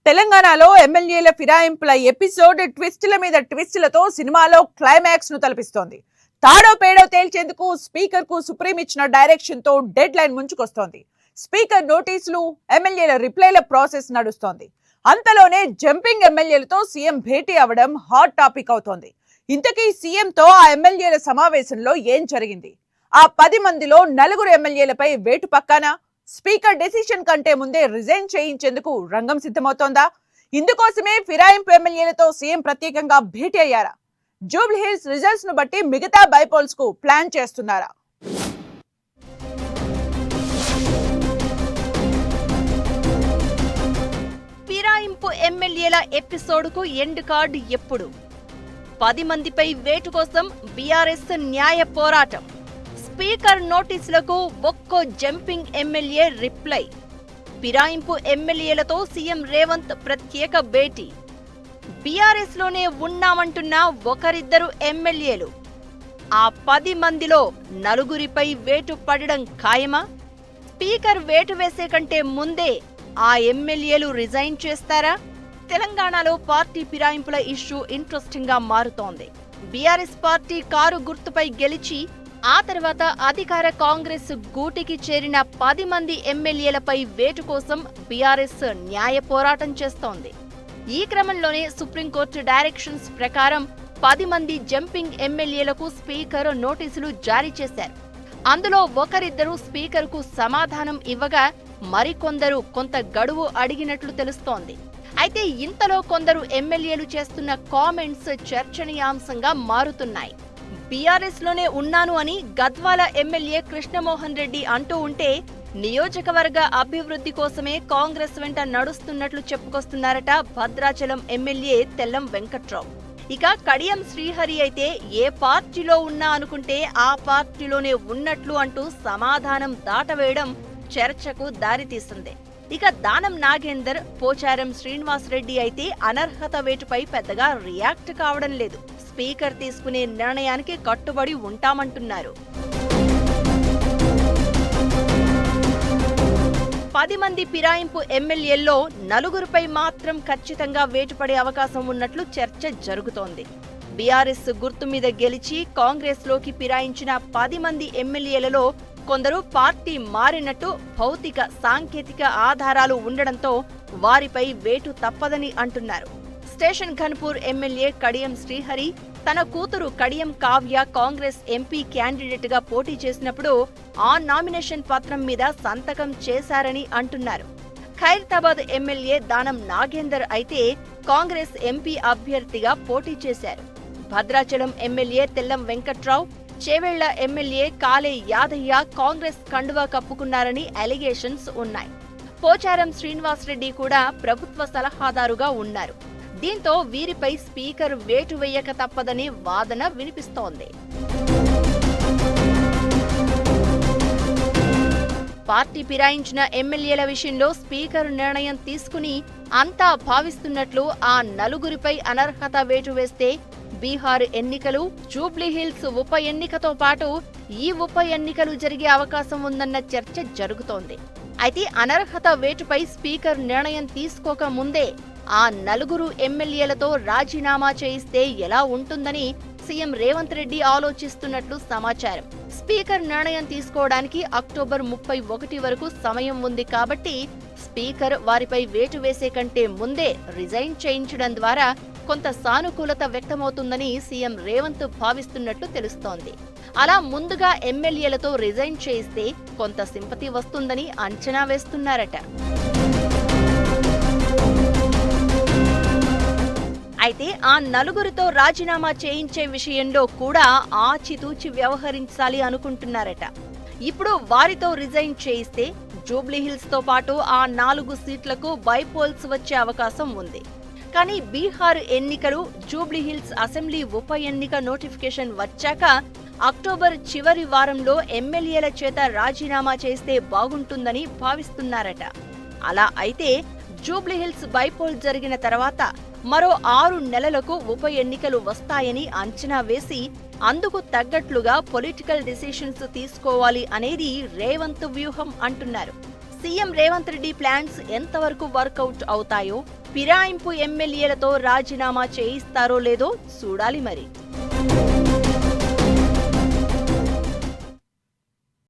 తెలంగాణలో ఎమ్మెల్యేల ఫిరాయింపుల ఎపిసోడ్ ట్విస్టుల మీద ట్విస్టులతో సినిమాలో క్లైమాక్స్ ను తలపిస్తోంది. తాడో పేడో తేల్చేందుకు స్పీకర్ కు సుప్రీం ఇచ్చిన డైరెక్షన్ తో డెడ్ లైన్ ముంచుకొస్తోంది. స్పీకర్ నోటీసులు, ఎమ్మెల్యేల రిప్లైల ప్రాసెస్ నడుస్తోంది. అంతలోనే జంపింగ్ ఎమ్మెల్యేలతో సీఎం భేటీ అవ్వడం హాట్ టాపిక్ అవుతోంది. ఇంతకీ సీఎంతో ఆ ఎమ్మెల్యేల సమావేశంలో ఏం జరిగింది? ఆ 10 మందిలో 4 ఎమ్మెల్యేలపై వేటు పక్కానా? స్పీకర్ డెసిషన్ కంటే ముందే రిజైన్ చేయించేందుకు రంగం సిద్ధమవుతోందా? ఇందుకోసమే ఫిరాయింపు ఎమ్మెల్యేలతో సీఎం ప్రత్యేకంగా భేటీ అయ్యారా? జూబ్లీ హిల్స్ రిజల్ట్స్ ను బట్టి మిగతా బైపోల్స్ కు ప్లాన్ చేస్తున్నారా? ఫిరాయింపు ఎమ్మెల్యేల ఎపిసోడ్ కు ఎండ్ కార్డ్ ఎప్పుడు? 10 మందిపై వేటు కోసం బీఆర్ఎస్ న్యాయ పోరాటం. స్పీకర్ నోటీసులకు ఒక్కో జంపింగ్ ఎమ్మెల్యే రిప్లై. ఫిరాయింపు ఎమ్మెల్యేలతో సీఎం రేవంత్ ప్రత్యేక భేటీ. బీఆర్ఎస్ లోనే ఉన్నామంటున్న ఒకరిద్దరు ఎమ్మెల్యేలు. ఆ 10 మందిలో 4 వేటు పడడం ఖాయమా? స్పీకర్ వేటు వేసే కంటే ముందే ఆ ఎమ్మెల్యేలు రిజైన్ చేస్తారా? తెలంగాణలో పార్టీ ఫిరాయింపుల ఇష్యూ ఇంట్రెస్టింగ్ గా మారుతోంది. బీఆర్ఎస్ పార్టీ కారు గుర్తుపై గెలిచి ఆ తర్వాత అధికార కాంగ్రెస్ గూటికి చేరిన 10 మంది ఎమ్మెల్యేలపై వేటు కోసం బీఆర్ఎస్ న్యాయ పోరాటం చేస్తోంది. ఈ క్రమంలోనే సుప్రీంకోర్టు డైరెక్షన్స్ ప్రకారం 10 మంది జంపింగ్ ఎమ్మెల్యేలకు స్పీకర్ నోటీసులు జారీ చేశారు. అందులో ఒకరిద్దరు స్పీకర్కు సమాధానం ఇవ్వగా మరికొందరు కొంత గడువు అడిగినట్లు తెలుస్తోంది. అయితే ఇంతలో కొందరు ఎమ్మెల్యేలు చేస్తున్న కామెంట్స్ చర్చనీయాంశంగా మారుతున్నాయి. బీఆర్ఎస్ లోనే ఉన్నాను అని గద్వాల ఎమ్మెల్యే కృష్ణమోహన్ రెడ్డి అంటూ ఉంటే, నియోజకవర్గ అభివృద్ధి కోసమే కాంగ్రెస్ వెంట నడుస్తున్నట్లు చెప్పుకొస్తున్నారట భద్రాచలం ఎమ్మెల్యే తెల్లం వెంకట్రావు. ఇక కడియం శ్రీహరి అయితే ఏ పార్టీలో ఉన్నా అనుకుంటే ఆ పార్టీలోనే ఉన్నట్లు అంటూ సమాధానం దాటవేయడం చర్చకు దారితీస్తుంది. ఇక దానం నాగేందర్, పోచారం శ్రీనివాస్ రెడ్డి అయితే అనర్హత వేటుపై పెద్దగా రియాక్ట్ కావడం లేదు. స్పీకర్ తీసుకునే నిర్ణయానికి కట్టుబడి ఉంటామంటున్నారు. 10 మంది ఫిరాయింపు ఎమ్మెల్యేల్లో 4 మాత్రం ఖచ్చితంగా వేటుపడే అవకాశం ఉన్నట్లు చర్చ జరుగుతోంది. బీఆర్ఎస్ గుర్తు మీద గెలిచి కాంగ్రెస్ లోకి ఫిరాయించిన 10 మంది ఎమ్మెల్యేలలో కొందరు పార్టీ మారినట్టు భౌతిక, సాంకేతిక ఆధారాలు ఉండడంతో వారిపై వేటు తప్పదని అంటున్నారు. స్టేషన్ ఘన్పూర్ ఎమ్మెల్యే కడియం శ్రీహరి తన కూతురు కడియం కావ్య కాంగ్రెస్ ఎంపీ క్యాండిడేట్ గా పోటీ చేసినప్పుడు ఆ నామినేషన్ పత్రం మీద సంతకం చేశారని అంటున్నారు. ఖైరతాబాద్ ఎమ్మెల్యే దానం నాగేందర్ అయితే కాంగ్రెస్ ఎంపీ అభ్యర్థిగా పోటీ చేశారు. భద్రాచలం ఎమ్మెల్యే తెల్లం వెంకట్రావు, చేవెళ్ల ఎమ్మెల్యే కాలే యాదయ్య కాంగ్రెస్ కండువా కప్పుకున్నారని అలిగేషన్స్ ఉన్నాయి. పోచారం శ్రీనివాస్ రెడ్డి కూడా ప్రభుత్వ సలహాదారుగా ఉన్నారు. దీంతో వీరిపై స్పీకర్ వేటు వేయక తప్పదని వాదన వినిపిస్తోంది. పార్టీ ఫిరాయించిన ఎమ్మెల్యేల విషయంలో స్పీకర్ నిర్ణయం తీసుకుని అంతా భావిస్తున్నట్లు ఆ 4 అనర్హత వేటు వేస్తే బీహార్ ఎన్నికలు, జూబ్లీ హిల్స్ ఉప ఎన్నికతో పాటు ఈ ఉప ఎన్నికలు జరిగే అవకాశం ఉందన్న చర్చ జరుగుతోంది. అయితే అనర్హత వేటుపై స్పీకర్ నిర్ణయం తీసుకోక ముందే ఆ 4 ఎమ్మెల్యేలతో రాజీనామా చేయిస్తే ఎలా ఉంటుందని సీఎం రేవంత్ రెడ్డి ఆలోచిస్తున్నట్లు సమాచారం. స్పీకర్ నిర్ణయం తీసుకోవడానికి అక్టోబర్ 31 వరకు సమయం ఉంది కాబట్టి స్పీకర్ వారిపై వేటు వేసే కంటే ముందే రిజైన్ చేయించడం ద్వారా కొంత సానుకూలత వ్యక్తమవుతుందని సీఎం రేవంత్ భావిస్తున్నట్లు తెలుస్తోంది. అలా ముందుగా ఎమ్మెల్యేలతో రిజైన్ చేయిస్తే కొంత సింపతి వస్తుందని అంచనా వేస్తున్నారట. అయితే ఆ 4 రాజీనామా చేయించే విషయంలో కూడా ఆచితూచి వ్యవహరించాలి అనుకుంటున్నారట. ఇప్పుడు వారితో రిజైన్ చేయిస్తే జూబ్లీ హిల్స్ తో పాటు ఆ 4 సీట్లకు బైపోల్స్ వచ్చే అవకాశం ఉంది. కానీ బీహార్ ఎన్నికలు, జూబ్లీ హిల్స్ అసెంబ్లీ ఉప ఎన్నిక నోటిఫికేషన్ వచ్చాక అక్టోబర్ చివరి వారంలో ఎమ్మెల్యేల చేత రాజీనామా చేస్తే బాగుంటుందని భావిస్తున్నారట. అలా అయితే జూబ్లీ హిల్స్ బైపోల్ జరిగిన తర్వాత మరో 6 నెలలకు ఉప ఎన్నికలు వస్తాయని అంచనా వేసి అందుకు తగ్గట్లుగా పొలిటికల్ డిసిషన్స్ తీసుకోవాలి అనేది రేవంత్ వ్యూహం అంటున్నారు. సీఎం రేవంత్ రెడ్డి ప్లాన్స్ ఎంతవరకు వర్కౌట్ అవుతాయో, ఫిరాయింపు ఎమ్మెల్యేలతో రాజీనామా చేయిస్తారో లేదో చూడాలి మరి.